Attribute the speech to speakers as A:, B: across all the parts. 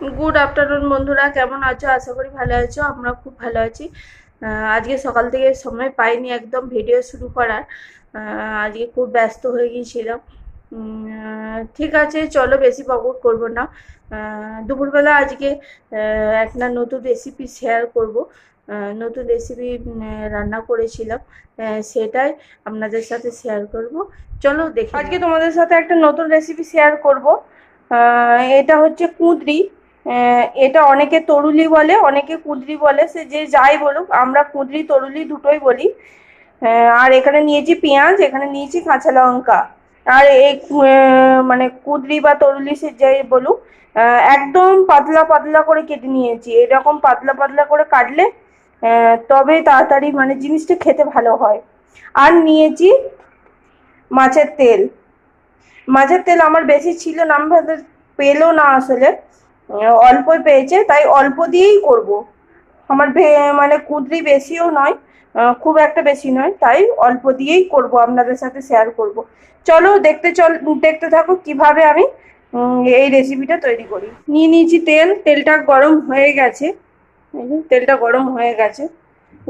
A: Good afternoon বন্ধুরা, কেমন আছো? আশা করি ভালো আছো। আমরা খুব ভালো আছি। আজকে সকাল থেকে সময় পাইনি একদম ভিডিও শুরু করার। আজকে খুব ব্যস্ত হয়ে গিয়েছিলাম। ঠিক আছে, চলো বেশি বকবক করবো না। দুপুরবেলা আজকে একটা নতুন রেসিপি শেয়ার করব। নতুন রেসিপি রান্না করেছিলাম, সেটাই আপনাদের সাথে শেয়ার করব। চলো দেখি। আজকে তোমাদের সাথে একটা নতুন রেসিপি শেয়ার করব। এটা হচ্ছে কুঁদরি। এটা অনেকে তরুলি বলে, অনেকে কুঁদরি বলে, সে যে যাই বলুক, আমরা কুঁদরি তরুলি দুটোই বলি। আর এখানে নিয়েছি পেঁয়াজ, এখানে নিয়েছি কাঁচা লঙ্কা। আর এই মানে কুঁদরি বা তরুলি সে যাই বলুক, একদম পাতলা পাতলা করে কেটে নিয়েছি। এরকম পাতলা পাতলা করে কাটলে তবে তাড়াতাড়ি মানে জিনিসটা খেতে ভালো হয়। আর নিয়েছি মাছের তেল। মাছের তেল আমার বেশি ছিল না, আমাদের পেলো না আসলে, অল্পই পেয়েছে, তাই অল্প দিয়েই করব। আমার মানে কুঁদরি বেশিও নয়, খুব একটা বেশি নয়, তাই অল্প দিয়েই করব, আপনাদের সাথে শেয়ার করব। চলো দেখতে থাকো কিভাবে আমি এই রেসিপিটা তৈরি করি। নিয়ে নিয়েছি তেল, তেলটা গরম হয়ে গেছে। এই যে তেলটা গরম হয়ে গেছে।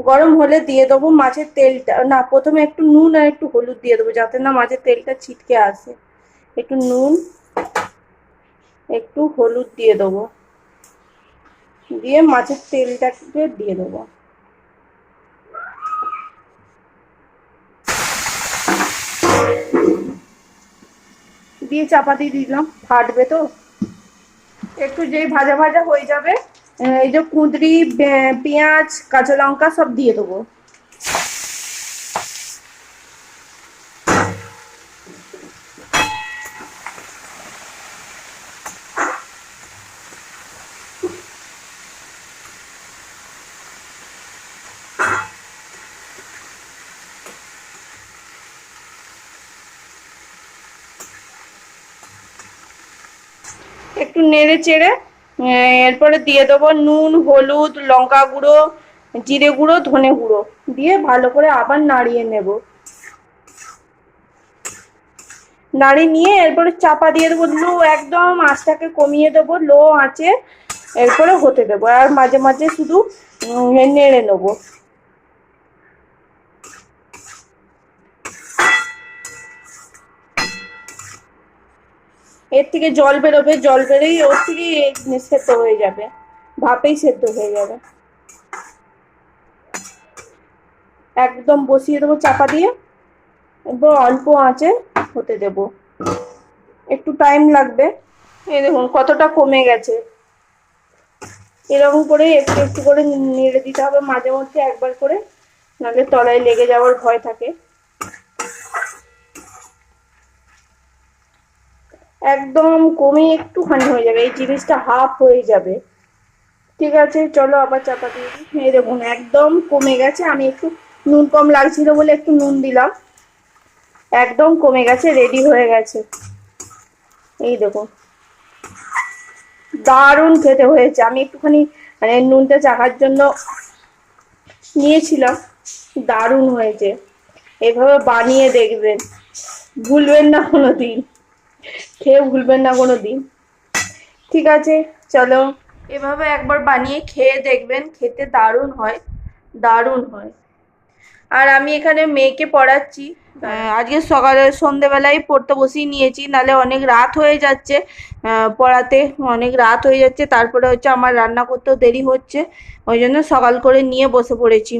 A: গরম হলে দিয়ে দেবো মাছের তেলটা, না প্রথমে একটু নুন আর একটু হলুদ দিয়ে দেবো, যাতে না মাছের তেলটা ছিটকে আসে। একটু নুন, একটু হলুদ দিয়ে দেবো, দিয়ে মাছের তেলটাকে দিয়ে দেবো। দিয়ে চাপা দিয়ে দিলাম, ফাটবে তো। একটু যেই ভাজা ভাজা হয়ে যাবে, এই যে কুঁদরি, পেঁয়াজ, কাঁচা লঙ্কা সব দিয়ে দেবো। একটু নেড়ে চেড়ে এরপরে দিয়ে দেবো নুন, হলুদ, লঙ্কা গুঁড়ো, জিরে গুঁড়ো, ধনে গুঁড়ো দিয়ে ভালো করে আবার নাড়িয়ে নেব। নাড়িয়ে নিয়ে এরপরে চাপা দিয়ে দেবো, লো একদম আঁচটাকে কমিয়ে দেবো, লো আঁচে এরপরে হতে দেবো। আর মাঝে মাঝে শুধু নেড়ে নেবো। এর থেকে জল বেরোবে, জল বেরোই ওর থেকে সেদ্ধ হয়ে যাবে, ভাপেই সেদ্ধ হয়ে যাবে। একদম বসিয়ে দেবো চাপা দিয়ে, এবার অল্প আঁচে হতে দেব। একটু টাইম লাগবে। এই দেখুন কতটা কমে গেছে। এরকম করে একটু একটু করে নেড়ে দিতে হবে মাঝে মধ্যে একবার করে, নাহলে তলায় লেগে যাওয়ার ভয় থাকে। একদম কমে একটুখানি হয়ে যাবে, এই জিনিসটা হাফ হয়ে যাবে। ঠিক আছে, চলো আবার চাপা দিয়ে দিই। এই দেখুন একদম কমে গেছে। আমি একটু নুন কম লাগছিল বলে একটু নুন দিলাম। একদম কমে গেছে, রেডি হয়ে গেছে। এই দেখুন দারুণ খেতে হয়েছে। আমি একটুখানি মানে নুনটা চাখার জন্য নিয়েছিলাম, দারুণ হয়েছে। এভাবে বানিয়ে দেখবেন, ভুলবেন না কোনো দিন, খেয়ে ভুলবেন না কোনো দিন। ঠিক আছে, চলো এভাবে একবার বানিয়ে খেয়ে দেখবেন, খেতে দারুণ হয়, দারুণ হয়। আর আমি এখানে মেয়েকে পড়াচ্ছি। আজকে সকালে সন্ধেবেলায় পড়তে বসিয়ে নিয়েছি, নালে অনেক রাত হয়ে যাচ্ছে। পড়াতে অনেক রাত হয়ে যাচ্ছে, তারপরে হচ্ছে আমার রান্না করতেও দেরি হচ্ছে, ওই জন্য সকাল করে নিয়ে বসে পড়েছি।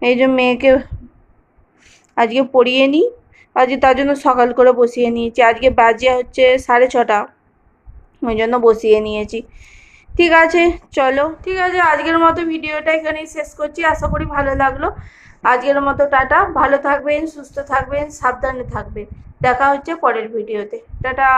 A: এই যে মেয়েকে আজকে পড়িয়ে নিই, আজকে তার জন্য সকাল করে বসিয়ে নিয়েছি। আজকে বাজে হচ্ছে 6:30, ওই জন্য বসিয়ে নিয়েছি। ঠিক আছে, চলো। ঠিক আছে, আজকের মতো ভিডিওটা এখানেই শেষ করছি। আশা করি ভালো লাগলো। আজকের মতো টাটা। ভালো থাকবেন, সুস্থ থাকবেন, সাবধানে থাকবেন। দেখা হচ্ছে পরের ভিডিওতে। টাটা।